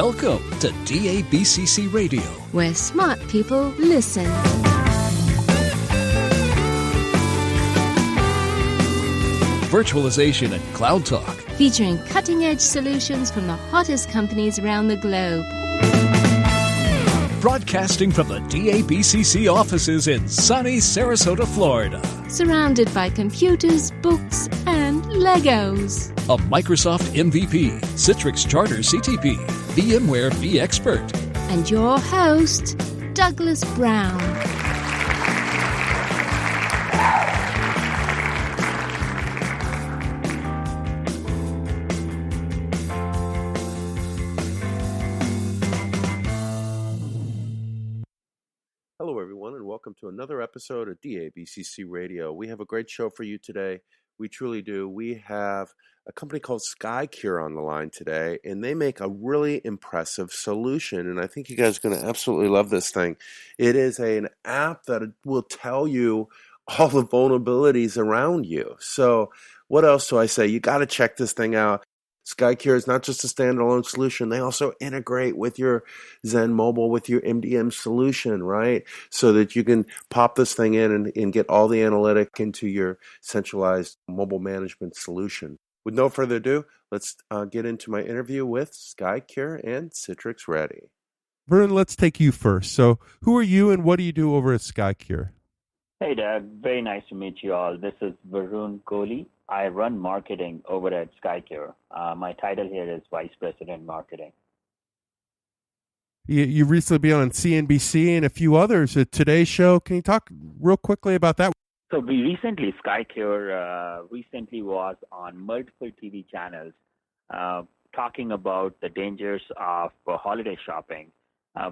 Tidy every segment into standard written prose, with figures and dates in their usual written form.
Welcome to DABCC Radio, where smart people listen. Virtualization and Cloud Talk, Featuring cutting-edge solutions from the hottest companies around the globe. broadcasting from the DABCC offices in sunny Sarasota, Florida. Surrounded by computers, books, and Legos. A Microsoft MVP, Citrix Charter CTP, VMware vExpert. And your host, Douglas Brown. Hello, everyone, and welcome to another episode of DABCC Radio. We have a great show for you today. We truly do. We have a company called Skycure on the line today, and they make a really impressive solution, and I think you guys are going to absolutely love this thing. It is an app that will tell you all the vulnerabilities around you. So what else do I say? You got to check this thing out. Skycure is not just a standalone solution. They also integrate with your XenMobile, with your MDM solution, right? So that you can pop this thing in and get all the analytic into your centralized mobile management solution. With no further ado, let's get into my interview with Skycure and Citrix Ready. Varun, let's take you first. So who are you and what do you do over at Skycure? Hey, Doug. Very nice to meet you all. This is Varun Kohli. I run marketing over at Skycure. My title here is Vice President Marketing. You recently been on CNBC and a few others at Today's Show. Can you talk real quickly about that? So Skycure recently was on multiple TV channels talking about the dangers of holiday shopping.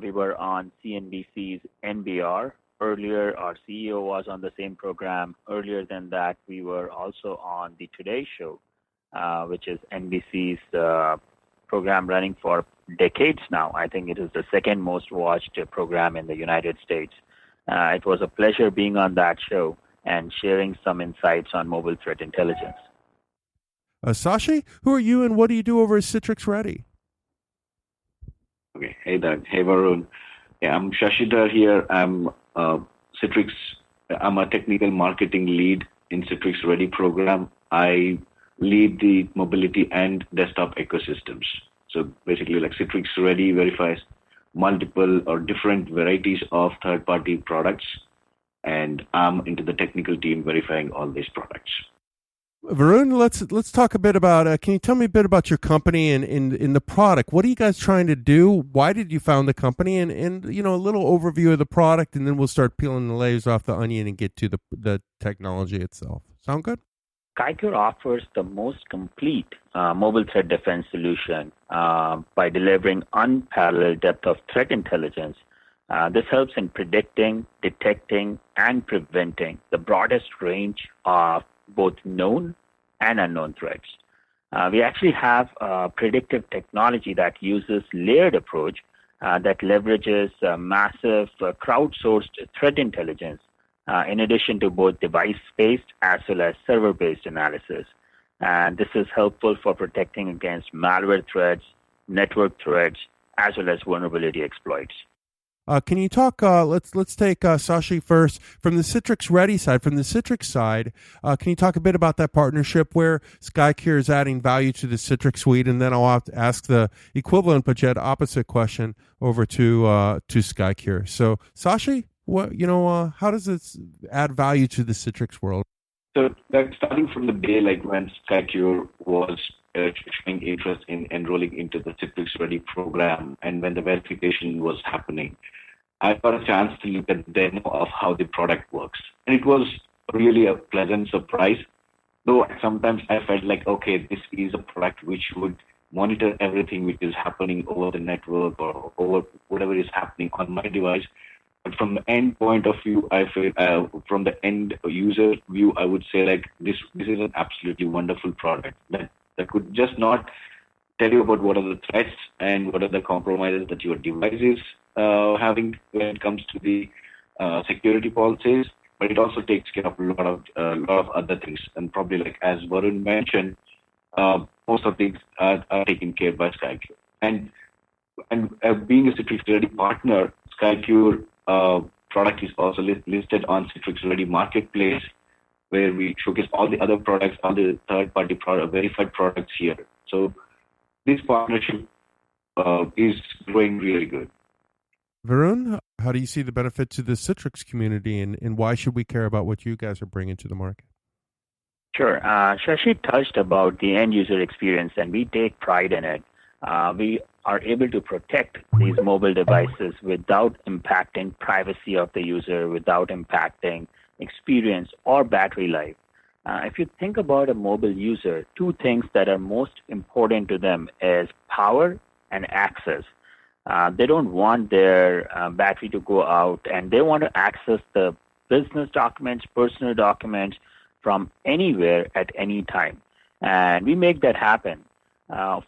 We were on CNBC's NBR. Earlier, our CEO was on the same program. Earlier than that, we were also on the Today Show, which is NBC's program running for decades now. I think it is the second most watched program in the United States. It was a pleasure being on that show and sharing some insights on mobile threat intelligence. Sashi, who are you and what do you do over at Citrix Ready? Okay. Hey, Doug. Hey, Varun. Yeah, I'm Shashidhar here. I'm a technical marketing lead in Citrix Ready program. I lead the mobility and desktop ecosystems. So basically, like Citrix Ready verifies multiple or different varieties of third-party products, and I'm into the technical team verifying all these products. Varun, let's talk a bit about, can you tell me a bit about your company and in the product? What are you guys trying to do? Why did you found the company? And you know, a little overview of the product, and then we'll start peeling the layers off the onion and get to the technology itself. Sound good? Skycure offers the most complete mobile threat defense solution by delivering unparalleled depth of threat intelligence. This helps in predicting, detecting, and preventing the broadest range of both known and unknown threats. We actually have a predictive technology that uses layered approach that leverages massive crowdsourced threat intelligence in addition to both device-based as well as server-based analysis. And this is helpful for protecting against malware threats, network threats, as well as vulnerability exploits. Can you talk, let's take Sashi first. From the Citrix Ready side, from the Citrix side, can you talk a bit about that partnership where Skycure is adding value to the Citrix suite? And then I'll have to ask the equivalent but yet opposite question over to Skycure. So Sashi, how does this add value to the Citrix world? So starting from the day like when Skycure was showing interest in enrolling into the Citrix Ready program and when the verification was happening, I got a chance to look at the demo of how the product works. And it was really a pleasant surprise, though sometimes I felt like, okay, this is a product which would monitor everything which is happening over the network or over whatever is happening on my device. But from the end point of view, I feel from the end user view, I would say like this is an absolutely wonderful product that could just not tell you about what are the threats and what are the compromises that your device is having when it comes to the security policies, but it also takes care of a lot of other things. And probably like as Varun mentioned, most of things are taken care by Skycure. And and being a Citrix Ready partner, Skycure product is also listed on Citrix Ready Marketplace, where we showcase all the other products, all the third-party verified products here. So this partnership is growing really good. Varun, how do you see the benefit to the Citrix community, and why should we care about what you guys are bringing to the market? Sure. Shashi touched about the end user experience, and we take pride in it. We are able to protect these mobile devices without impacting privacy of the user, without impacting experience or battery life. If you think about a mobile user, two things that are most important to them is power and access. They don't want their battery to go out, and they want to access the business documents, personal documents from anywhere at any time. And we make that happen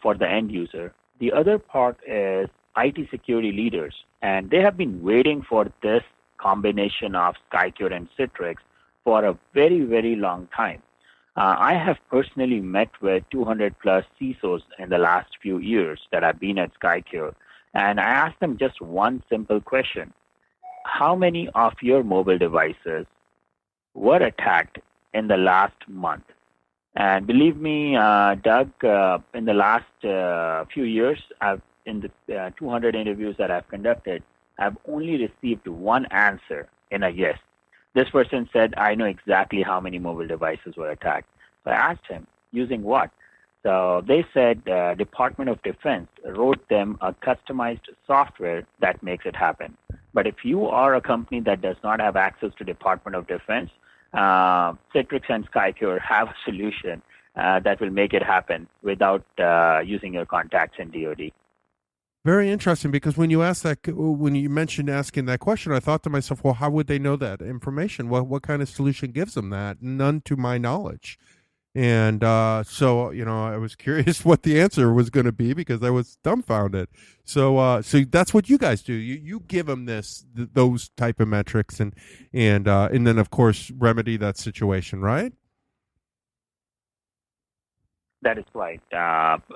for the end user. The other part is IT security leaders, and they have been waiting for this combination of Skycure and Citrix for a very, very long time. I have personally met with 200 plus CISOs in the last few years that I've been at Skycure, and I asked them just one simple question. How many of your mobile devices were attacked in the last month? And believe me, Doug, in the last few years, in the 200 interviews that I've conducted, I've only received one answer in a yes. This person said, I know exactly how many mobile devices were attacked. So I asked him, using what? So they said Department of Defense wrote them a customized software that makes it happen. But if you are a company that does not have access to Department of Defense, Citrix and Skycure have a solution that will make it happen without using your contacts in DoD. Very interesting, because when you mentioned asking that question, I thought to myself, well, how would they know that information? What kind of solution gives them that? None to my knowledge. And so, I was curious what the answer was going to be, because I was dumbfounded. So that's what you guys do. You give them those type of metrics, and then of course remedy that situation, right? That is right.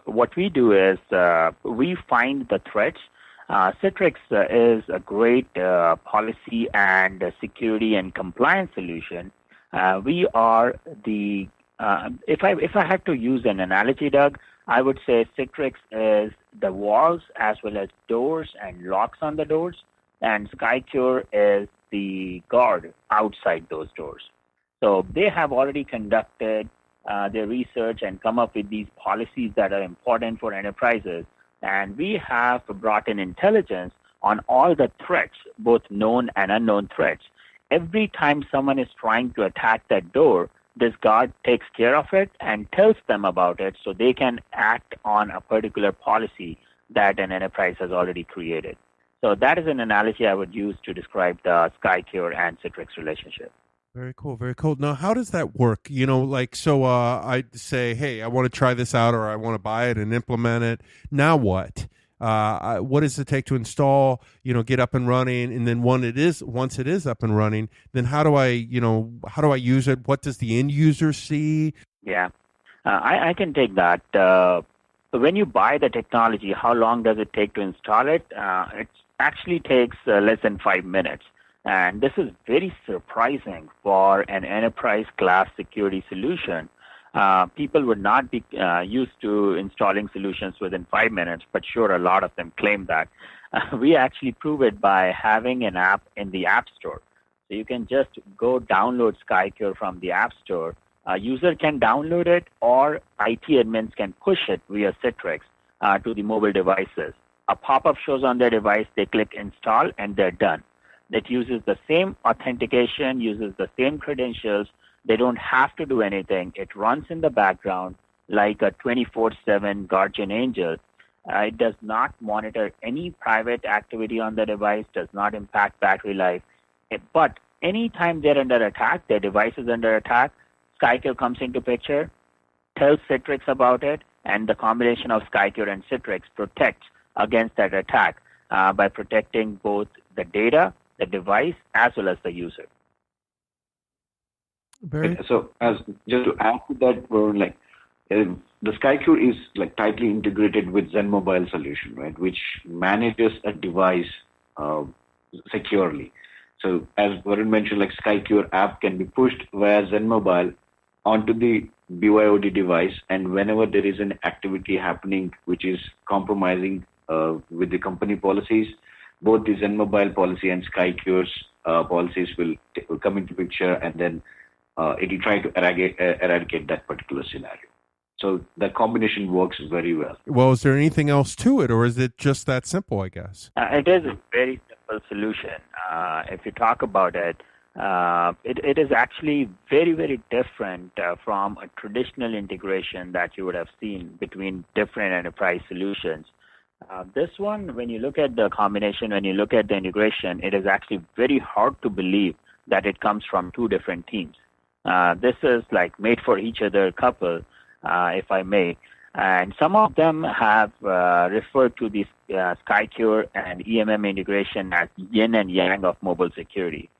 What we do is we find the threats. Citrix is a great policy and security and compliance solution. We are the if I had to use an analogy, Doug, I would say Citrix is the walls as well as doors and locks on the doors, and Skycure is the guard outside those doors. So they have already conducted their research and come up with these policies that are important for enterprises. And we have brought in intelligence on all the threats, both known and unknown threats. Every time someone is trying to attack that door, this guard takes care of it and tells them about it so they can act on a particular policy that an enterprise has already created. So that is an analogy I would use to describe the Skycure and Citrix relationship. Very cool, very cool. Now, how does that work? I say, hey, I want to try this out, or I want to buy it and implement it. Now what? What does it take to install, get up and running? And then once it is up and running, then how do I use it? What does the end user see? Yeah, I can take that. When you buy the technology, how long does it take to install it? It actually takes less than 5 minutes. And this is very surprising for an enterprise class security solution. People would not be used to installing solutions within 5 minutes, but sure, a lot of them claim that. We actually prove it by having an app in the App Store. So you can just go download Skycure from the App Store. A user can download it, or IT admins can push it via Citrix to the mobile devices. A pop-up shows on their device, they click install, and they're done. It uses the same authentication, uses the same credentials. They don't have to do anything. It runs in the background like a 24/7 guardian angel. It does not monitor any private activity on the device, does not impact battery life. But anytime they're under attack, their device is under attack, Skycure comes into picture, tells Citrix about it, and the combination of Skycure and Citrix protects against that attack by protecting both the data, the device, as well as the user. So, as just to add to that, the Skycure is like tightly integrated with XenMobile solution, right, which manages a device securely. So as Varun mentioned, like Skycure app can be pushed via XenMobile onto the BYOD device, and whenever there is an activity happening which is compromising with the company policies, both the XenMobile policy and Skycure's policies will come into picture, and then it will try to eradicate that particular scenario. So the combination works very well. Well, is there anything else to it, or is it just that simple, I guess? It is a very simple solution. If you talk about it, it is actually very, very different from a traditional integration that you would have seen between different enterprise solutions. This one, when you look at the combination, when you look at the integration, it is actually very hard to believe that it comes from two different teams. This is like made for each other couple, if I may. And some of them have referred to this Skycure and EMM integration as yin and yang of mobile security.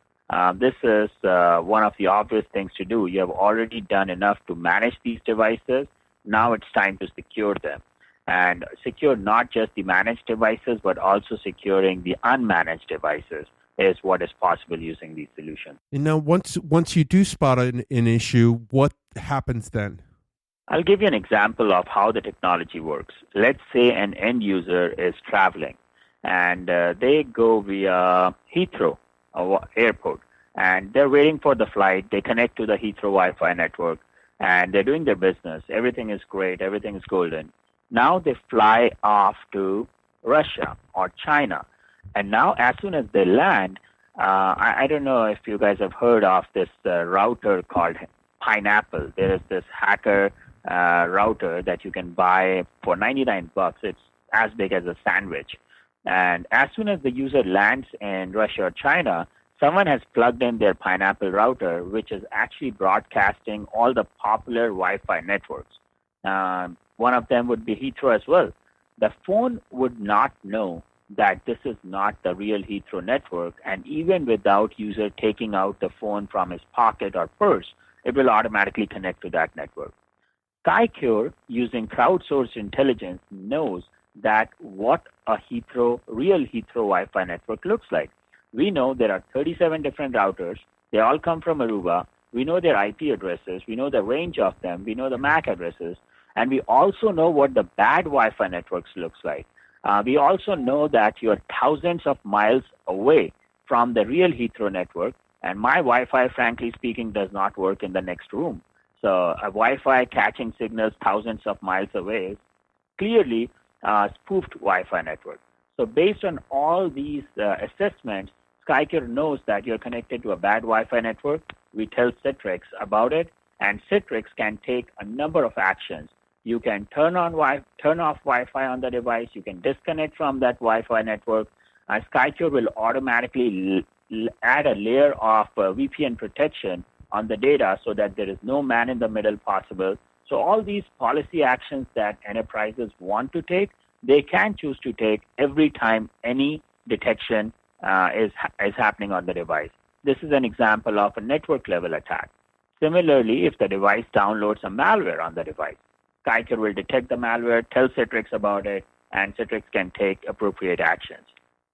This is one of the obvious things to do. You have already done enough to manage these devices. Now it's time to secure them. And secure not just the managed devices, but also securing the unmanaged devices is what is possible using these solutions. And now, once you do spot an issue, what happens then? I'll give you an example of how the technology works. Let's say an end user is traveling and they go via Heathrow airport and they're waiting for the flight. They connect to the Heathrow Wi-Fi network and they're doing their business. Everything is great. Everything is golden. Now they fly off to Russia or China. And now as soon as they land, I don't know if you guys have heard of this router called Pineapple. There is this hacker router that you can buy for $99. It's as big as a sandwich. And as soon as the user lands in Russia or China, someone has plugged in their Pineapple router, which is actually broadcasting all the popular Wi-Fi networks. One of them would be Heathrow as well. The phone would not know that this is not the real Heathrow network, and even without user taking out the phone from his pocket or purse, it will automatically connect to that network. Skycure, using crowdsourced intelligence, knows that what a real Heathrow Wi-Fi network looks like. We know there are 37 different routers. They all come from Aruba. We know their IP addresses. We know the range of them. We know the MAC addresses. And we also know what the bad Wi-Fi networks looks like. We also know that you're thousands of miles away from the real Heathrow network, and my Wi-Fi, frankly speaking, does not work in the next room. So a Wi-Fi catching signals thousands of miles away is clearly a spoofed Wi-Fi network. So based on all these assessments, Skycure knows that you're connected to a bad Wi-Fi network. We tell Citrix about it, and Citrix can take a number of actions. You can turn off Wi-Fi on the device. You can disconnect from that Wi-Fi network. Skycure will automatically add a layer of VPN protection on the data so that there is no man in the middle possible. So all these policy actions that enterprises want to take, they can choose to take every time any detection is happening on the device. This is an example of a network level attack. Similarly, if the device downloads a malware on the device, Skycure will detect the malware, tell Citrix about it, and Citrix can take appropriate actions.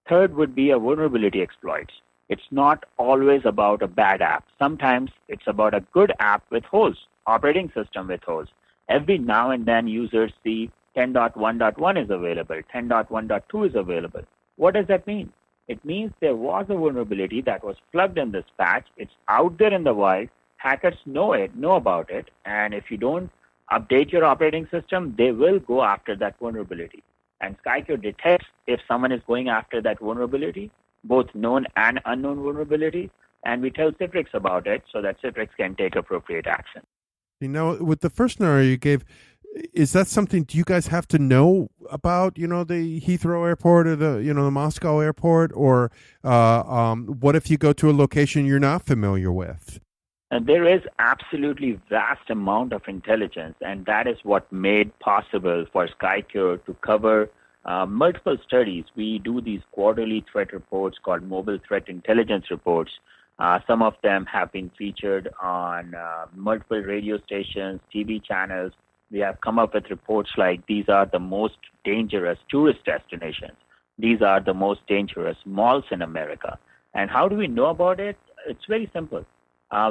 Third would be a vulnerability exploits. It's not always about a bad app. Sometimes it's about a good app with holes, operating system with holes. Every now and then users see 10.1.1 is available, 10.1.2 is available. What does that mean? It means there was a vulnerability that was plugged in this patch. It's out there in the wild. Hackers know about it, and if you don't update your operating system, they will go after that vulnerability. And Skycure detects if someone is going after that vulnerability, both known and unknown vulnerability, and we tell Citrix about it so that Citrix can take appropriate action. You know, with the first scenario you gave, is that something, do you guys have to know about, the Heathrow airport or the Moscow airport, or what if you go to a location you're not familiar with? And there is absolutely vast amount of intelligence, and that is what made possible for Skycure to cover multiple studies. We do these quarterly threat reports called mobile threat intelligence reports. Some of them have been featured on multiple radio stations, TV channels, We have come up with reports like these are the most dangerous tourist destinations. These are the most dangerous malls in America. And how do we know about it? It's very simple.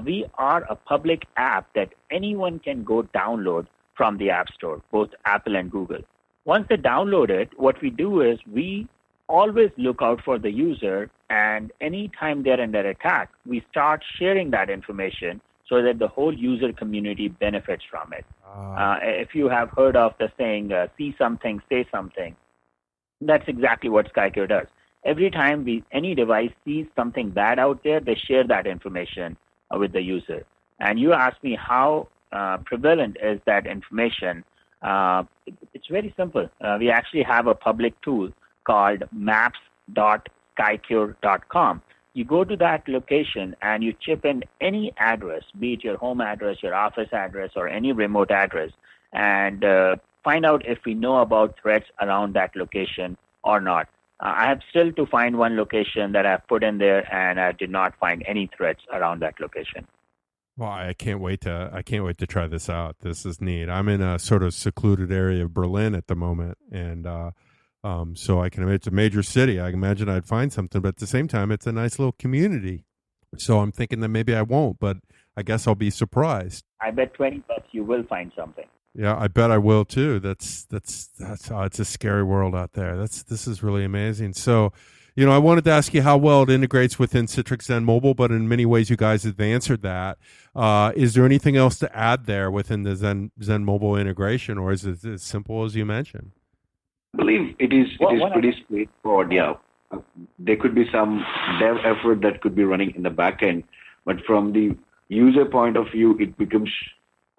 We are a public app that anyone can go download from the App Store, both Apple and Google. Once they download it, what we do is we always look out for the user, and anytime they're under attack, we start sharing that information so that the whole user community benefits from it. If you have heard of the saying, see something, say something, that's exactly what Skycure does. Every time any device sees something bad out there, they share that information with the user. And you ask me how prevalent is that information. It's very simple. We actually have a public tool called maps.skycure.com. You go to that location and you chip in any address, be it your home address, your office address, or any remote address, and find out if we know about threats around that location or not. I have still to find one location that I've put in there, and I did not find any threats around that location. Well, I can't wait to try this out. This is neat. I'm in a sort of secluded area of Berlin at the moment, and so I can imagine it's a major city. I imagine I'd find something, but at the same time, it's a nice little community. So I'm thinking that maybe I won't, but I guess I'll be surprised. I bet $20 you will find something. Yeah, I bet I will too. That's it's a scary world out there. This is really amazing. So, I wanted to ask you how well it integrates within Citrix XenMobile, but in many ways you guys have answered that. Is there anything else to add there within the XenMobile integration, or is it as simple as you mentioned? I believe it is pretty straightforward. Yeah, there could be some dev effort that could be running in the back end, but from the user point of view, it becomes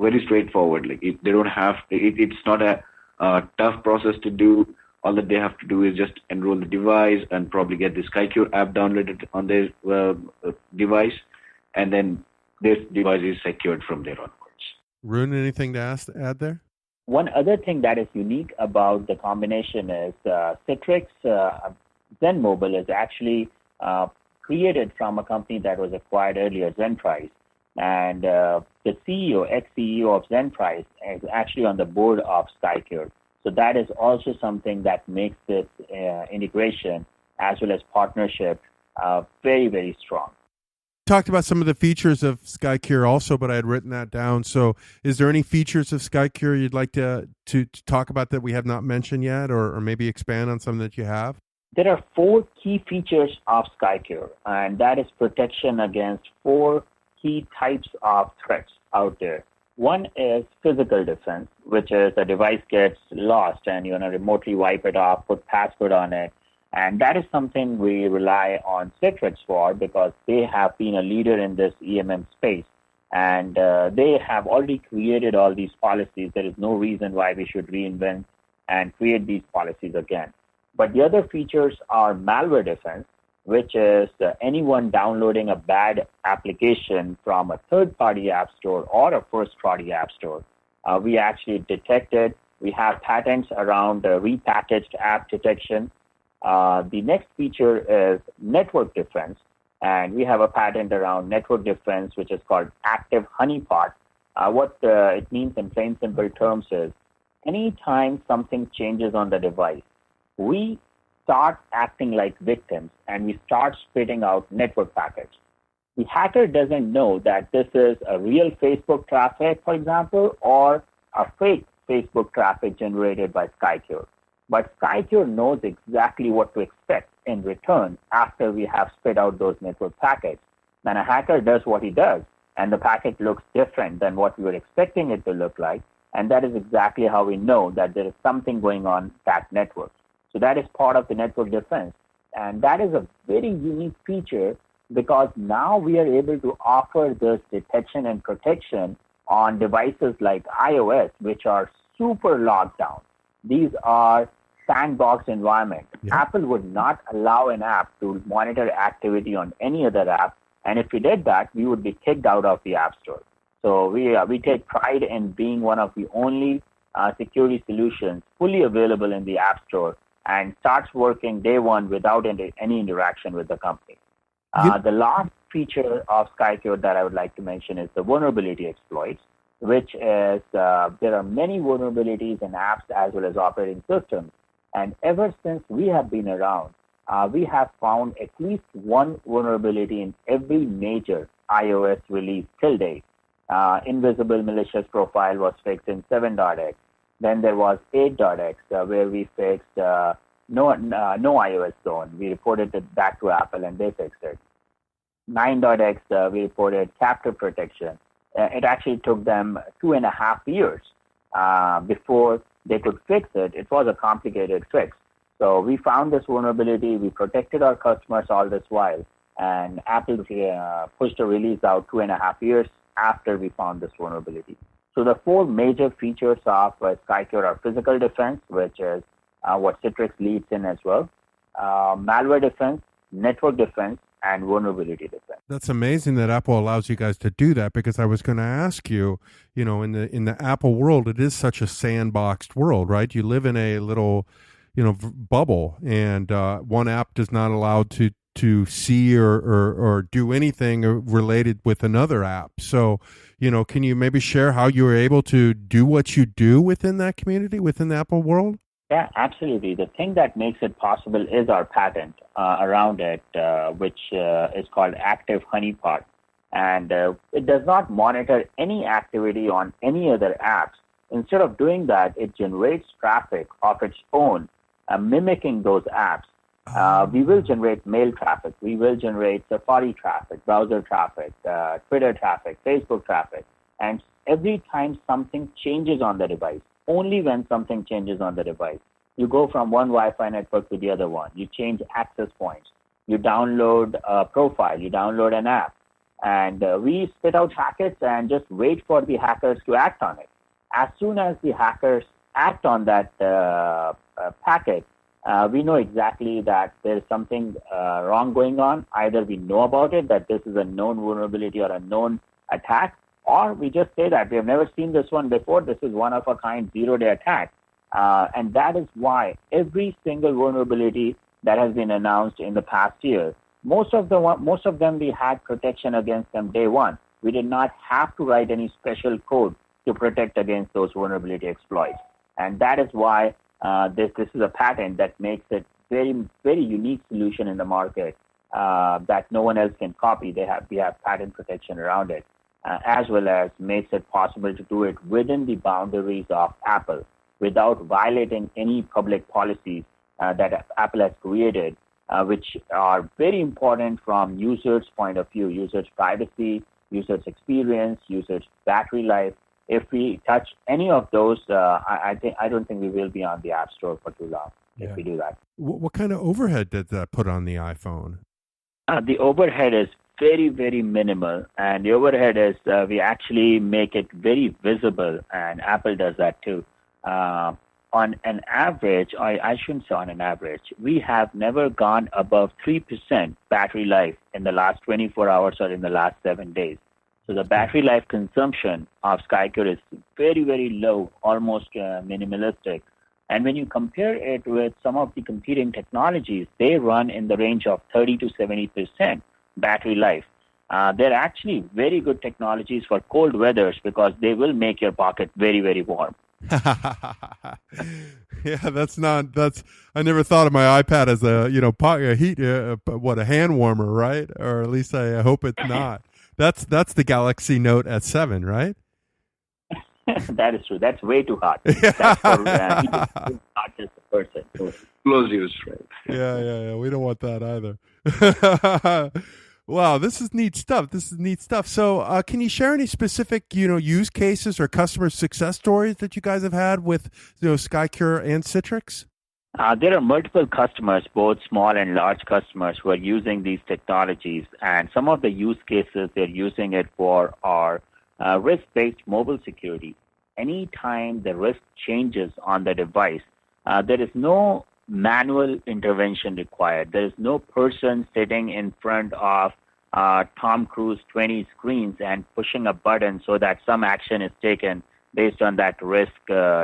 very straightforward. Like they don't have it's not a tough process to do. All that they have to do is just enroll the device and probably get the Skycure app downloaded on their device, and then this device is secured from there onwards. Varun, anything to add there? One other thing that is unique about the combination is Citrix XenMobile is actually created from a company that was acquired earlier, Zenprice. And the ex-CEO of Zenprice is actually on the board of Skycure. So that is also something that makes this integration as well as partnership very, very strong. Talked about some of the features of Skycure also, but I had written that down. So is there any features of Skycure you'd like to talk about that we have not mentioned yet, or maybe expand on some that you have? There are 4 key features of Skycure, and that is protection against 4 key types of threats out there. One is physical defense, which is the device gets lost and you want to remotely wipe it off, put password on it. And that is something we rely on Citrix for because they have been a leader in this EMM space. And they have already created all these policies. There is no reason why we should reinvent and create these policies again. But the other features are malware defense, which is anyone downloading a bad application from a third-party app store or a first-party app store. We actually detect it. We have patents around repackaged app detection. The next feature is network defense, and we have a patent around network defense, which is called active honeypot. What it means in plain simple terms is anytime something changes on the device, we start acting like victims and we start spitting out network packets. The hacker doesn't know that this is a real Facebook traffic, for example, or a fake Facebook traffic generated by Skycure. But Skycure knows exactly what to expect in return after we have spit out those network packets. Then a hacker does what he does, and the packet looks different than what we were expecting it to look like, and that is exactly how we know that there is something going on that network. So that is part of the network defense. And that is a very unique feature because now we are able to offer this detection and protection on devices like iOS, which are super locked down. These are sandbox environment. Yeah. Apple would not allow an app to monitor activity on any other app. And if we did that, we would be kicked out of the App Store. So we take pride in being one of the only security solutions fully available in the App Store and starts working day one without any interaction with the company. The last feature of Skycure that I would like to mention is the vulnerability exploits. which is there are many vulnerabilities in apps as well as operating systems. And ever since we have been around, we have found at least one vulnerability in every major iOS release till date. Invisible malicious profile was fixed in 7.x. Then there was 8.x, where we fixed no iOS zone. We reported it back to Apple, and they fixed it. 9.x, we reported captive protection. It actually took them 2.5 years before they could fix it. It was a complicated fix. So we found this vulnerability. We protected our customers all this while, and Apple pushed a release out 2.5 years after we found this vulnerability. So the four major features of Skycure are physical defense, which is what Citrix leads in as well, malware defense, network defense, and vulnerability defense. That's amazing that Apple allows you guys to do that, because I was going to ask you, in the Apple world, it is such a sandboxed world, right? You live in a little, bubble, and one app does not allow to see or do anything related with another app. So, can you maybe share how you were able to do what you do within that community, within the Apple world? Yeah, absolutely. The thing that makes it possible is our patent around it, which is called Active Honeypot. And it does not monitor any activity on any other apps. Instead of doing that, it generates traffic of its own, mimicking those apps. We will generate mail traffic. We will generate Safari traffic, browser traffic, Twitter traffic, Facebook traffic. And every time something changes on the device, only when something changes on the device, you go from one Wi-Fi network to the other one. You change access points. You download a profile. You download an app. And we spit out packets and just wait for the hackers to act on it. As soon as the hackers act on that packet, we know exactly that there's something wrong going on. Either we know about it, that this is a known vulnerability or a known attack, or we just say that we have never seen this one before. This is one of a kind zero-day attack. And that is why every single vulnerability that has been announced in the past year, most of them we had protection against them day one. We did not have to write any special code to protect against those vulnerability exploits. And that is why this is a patent that makes it very, very unique solution in the market that no one else can copy. We have patent protection around it, as well as makes it possible to do it within the boundaries of Apple without violating any public policies that Apple has created, which are very important from users' point of view, users' privacy, users' experience, users' battery life. If we touch any of those, I don't think we will be on the App Store for too long if we do that. What kind of overhead did that put on the iPhone? The overhead is very, very minimal, and the overhead is we actually make it very visible, and Apple does that too. On an average, I shouldn't say on an average, we have never gone above 3% battery life in the last 24 hours or in the last 7 days. So the battery life consumption of Skycure is very, very low, almost minimalistic. And when you compare it with some of the competing technologies, they run in the range of 30 to 70% battery life. They're actually very good technologies for cold weathers because they will make your pocket very, very warm. Yeah, I never thought of my iPad as a hand warmer, right? Or at least I hope it's not. That's the Galaxy Note S7, right? That is true. That's way too hot. That's for not just a person. Close use, right? Yeah. We don't want that either. Wow, this is neat stuff. So, can you share any specific, use cases or customer success stories that you guys have had with, Skycure and Citrix? There are multiple customers, both small and large customers, who are using these technologies. And some of the use cases they're using it for are risk-based mobile security. Anytime the risk changes on the device, there is no manual intervention required. There is no person sitting in front of Tom Cruise 20 screens and pushing a button so that some action is taken based on that risk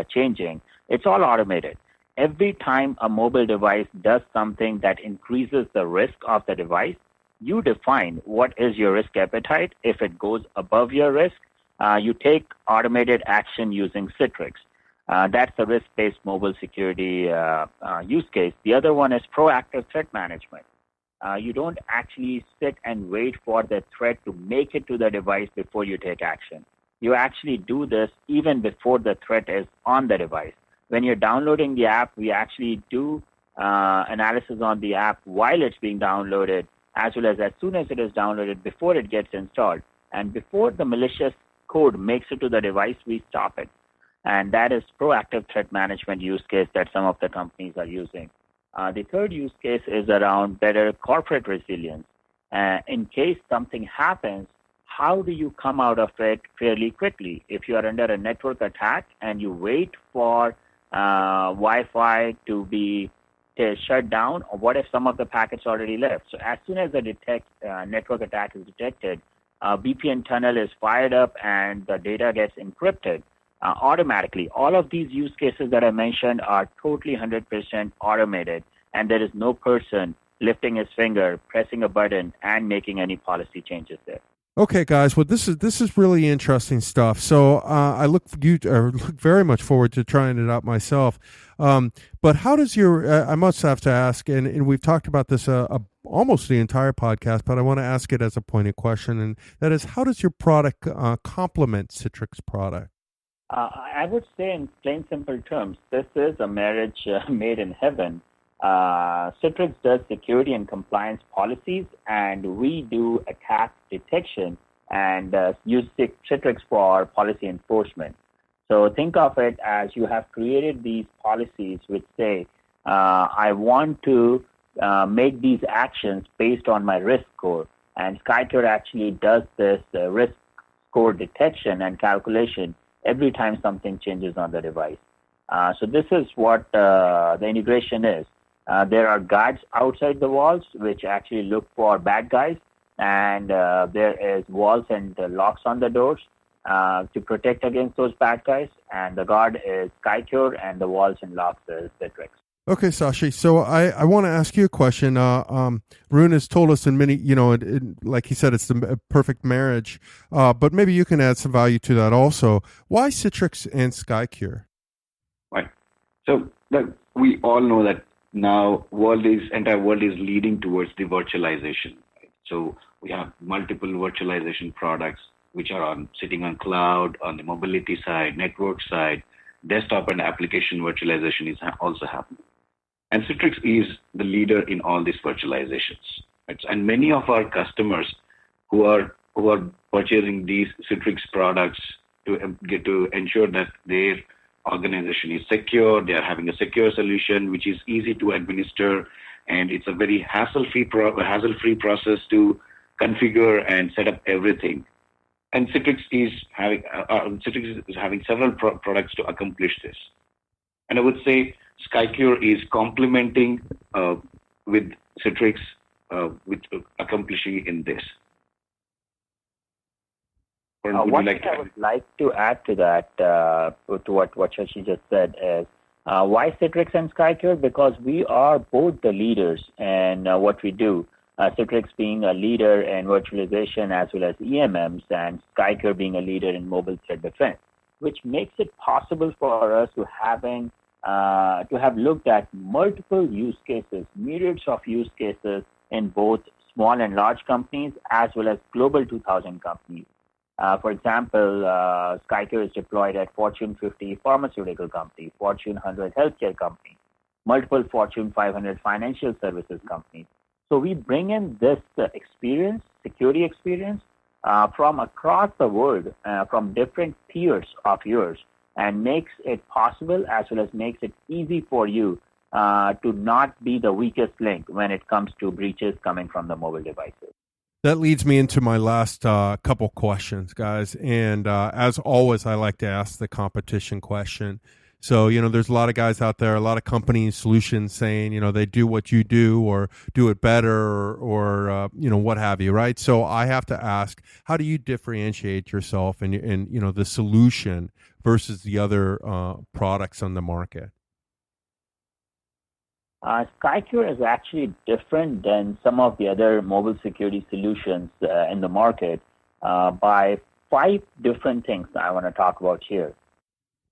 changing. It's all automated. Every time a mobile device does something that increases the risk of the device, you define what is your risk appetite. If it goes above your risk, you take automated action using Citrix. That's the risk-based mobile security use case. The other one is proactive threat management. You don't actually sit and wait for the threat to make it to the device before you take action. You actually do this even before the threat is on the device. When you're downloading the app, we actually do analysis on the app while it's being downloaded, as well as soon as it is downloaded, before it gets installed. And before the malicious code makes it to the device, we stop it. And that is proactive threat management use case that some of the companies are using. The third use case is around better corporate resilience. In case something happens, how do you come out of it fairly quickly? If you are under a network attack and you wait for Wi-Fi to be shut down, or what if some of the packets already left? So as soon as the network attack is detected, VPN tunnel is fired up and the data gets encrypted automatically. All of these use cases that I mentioned are totally 100% automated, and there is no person lifting his finger, pressing a button, and making any policy changes there. Okay, guys. Well, this is really interesting stuff. So I look very much forward to trying it out myself. But how does your? I must have to ask, and we've talked about this almost the entire podcast, but I want to ask it as a pointed question, and that is, how does your product complement Citrix product? I would say, in plain simple terms, this is a marriage made in heaven. Citrix does security and compliance policies, and we do attack detection and use Citrix for policy enforcement. So think of it as you have created these policies which say, I want to make these actions based on my risk score. And Skycure actually does this risk score detection and calculation every time something changes on the device. So this is what the integration is. There are guards outside the walls which actually look for bad guys, and there is walls and locks on the doors to protect against those bad guys, and the guard is Skycure, and the walls and locks is Citrix. Okay, Sashi. So I want to ask you a question. Varun has told us in many, like he said, it's the perfect marriage. But maybe you can add some value to that also. Why Citrix and Skycure? Right. So we all know that now entire world is leading towards the virtualization. Right? So we have multiple virtualization products which are sitting on cloud, on the mobility side, network side, desktop and application virtualization is also happening. And Citrix is the leader in all these virtualizations. Right? And many of our customers who are purchasing these Citrix products to get to ensure that their organization is secure, they are having a secure solution which is easy to administer, and it's a very hassle-free process to configure and set up everything. And Citrix is having several products to accomplish this. And I would say Skycure is complementing with Citrix with accomplishing in this. I would like to add to that, to what Shashi just said, is why Citrix and Skycure? Because we are both the leaders in what we do. Citrix being a leader in virtualization as well as EMMs, and Skycure being a leader in mobile threat defense, which makes it possible for us to have looked at multiple use cases, myriads of use cases in both small and large companies as well as global 2000 companies. For example, Skycure is deployed at Fortune 50 pharmaceutical company, Fortune 100 healthcare company, multiple Fortune 500 financial services companies. So we bring in this experience, security experience, from across the world, from different peers of yours, and makes it possible as well as makes it easy for you to not be the weakest link when it comes to breaches coming from the mobile devices. That leads me into my last couple questions, guys. And as always, I like to ask the competition question. So, there's a lot of guys out there, a lot of companies, solutions saying, they do what you do or do it better or what have you, right? So I have to ask, how do you differentiate yourself and the solution versus the other products on the market? Skycure is actually different than some of the other mobile security solutions in the market by 5 different things I want to talk about here.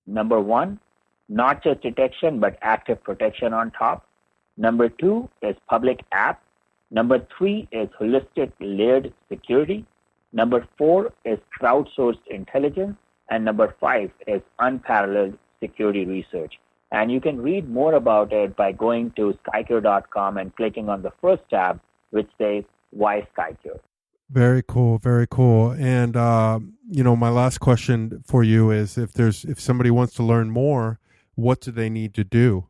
Number 1, not just detection, but active protection on top. Number 2 is public app. Number 3 is holistic layered security. Number 4 is crowdsourced intelligence. And number 5 is unparalleled security research. And you can read more about it by going to Skycure.com and clicking on the first tab, which says Why Skycure. Very cool, very cool. And my last question for you is: if somebody wants to learn more, what do they need to do?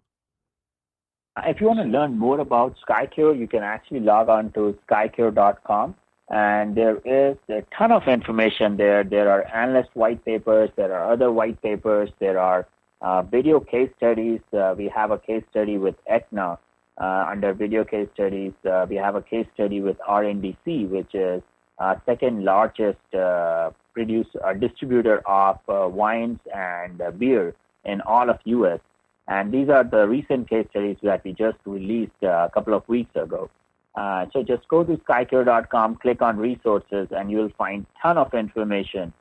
If you want to learn more about Skycure, you can actually log on to Skycure.com, and there is a ton of information there. There are analyst white papers, there are other white papers, there are video case studies. We have a case study with Aetna under video case studies. We have a case study with RNDC, which is second largest distributor of wines and beer in all of U.S. And these are the recent case studies that we just released a couple of weeks ago. So just go to Skycure.com, click on resources, and you'll find a ton of information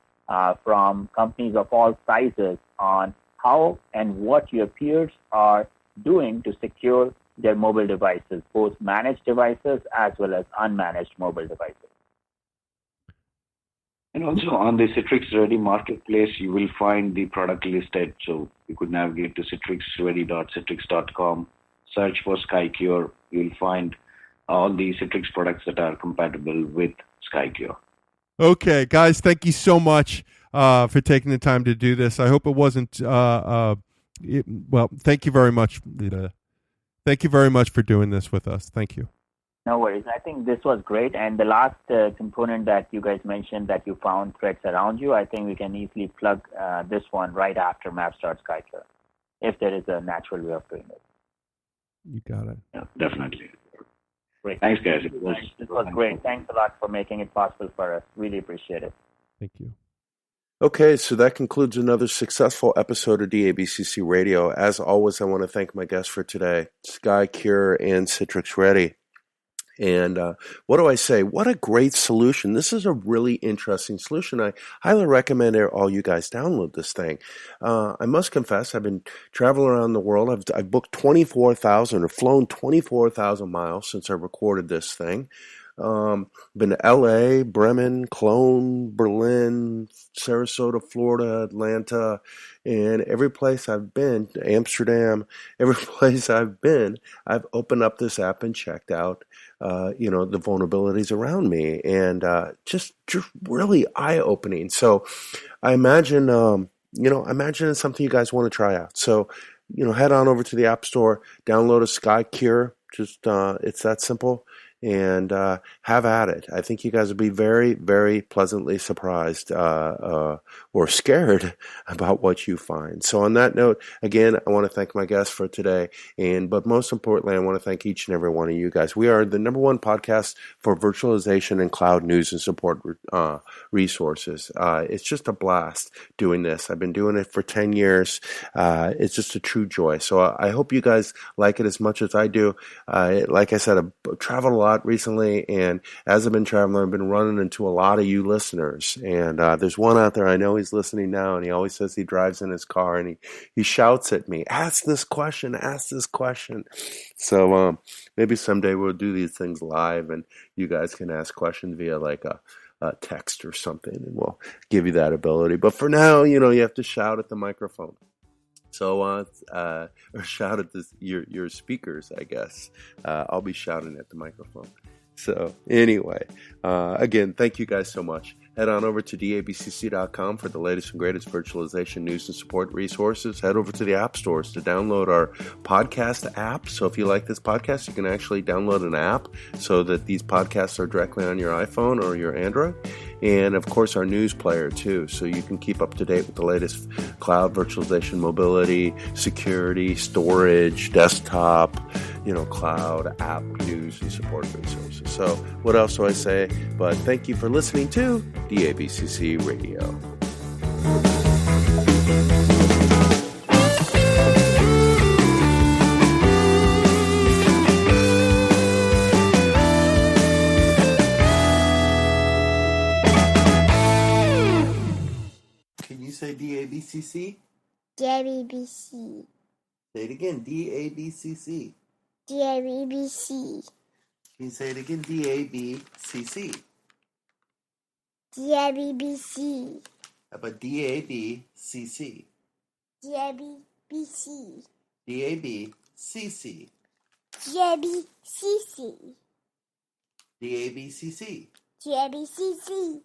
from companies of all sizes on how and what your peers are doing to secure their mobile devices, both managed devices as well as unmanaged mobile devices. And also on the Citrix Ready marketplace, you will find the product listed. So you could navigate to citrixready.citrix.com, search for Skycure. You'll find all the Citrix products that are compatible with Skycure. Okay, guys, thank you so much for taking the time to do this. I hope it wasn't, thank you very much. Thank you very much for doing this with us. Thank you. No worries. I think this was great. And the last component that you guys mentioned, that you found threats around you, I think we can easily plug this one right after Map.Skycure, if there is a natural way of doing it. You got it. Yeah, definitely. Great. Thanks, guys. This was great. Thanks a lot for making it possible for us. Really appreciate it. Thank you. Okay, so that concludes another successful episode of DABCC Radio. As always, I want to thank my guests for today, Skycure and Citrix Ready. And what do I say? What a great solution. This is a really interesting solution. I highly recommend all you guys download this thing. I must confess, I've been traveling around the world. I've booked 24,000 or flown 24,000 miles since I recorded this thing. Been to LA, Bremen, Cologne, Berlin, Sarasota, Florida, Atlanta, and every place I've been, Amsterdam, every place I've been, I've opened up this app and checked out, the vulnerabilities around me, and just really eye-opening. So I imagine, it's something you guys want to try out. So, head on over to the App Store, download a Skycure. Just it's that simple. And have at it. I think you guys will be very, very pleasantly surprised or scared about what you find. So on that note, again, I want to thank my guests for today. But most importantly, I want to thank each and every one of you guys. We are the #1 podcast for virtualization and cloud news and support resources. It's just a blast doing this. I've been doing it for 10 years. It's just a true joy. So I hope you guys like it as much as I do. Like I said, I've traveled a lot recently, and as I've been traveling, I've been running into a lot of you listeners, and there's one out there, I know he's listening now, and he always says he drives in his car and he shouts at me, ask this question. So maybe someday we'll do these things live and you guys can ask questions via like a text or something, and we'll give you that ability. But for now, you have to shout at the microphone. So, or shout at your speakers, I guess. I'll be shouting at the microphone. So, anyway, again, thank you guys so much. Head on over to dabcc.com for the latest and greatest virtualization news and support resources. Head over to the app stores to download our podcast app. So if you like this podcast, you can actually download an app so that these podcasts are directly on your iPhone or your Android. And of course, our news player too. So you can keep up to date with the latest cloud virtualization, mobility, security, storage, desktop, cloud, app news and support resources. So what else do I say? But thank you for listening to DABCC Radio. you say DABCC? DABC. Say it again, DABCC. DABC. Can you say it again, DABCC? DABC. How about DABCC? DABC. DABCC. DABCC. DABCC. DABCC.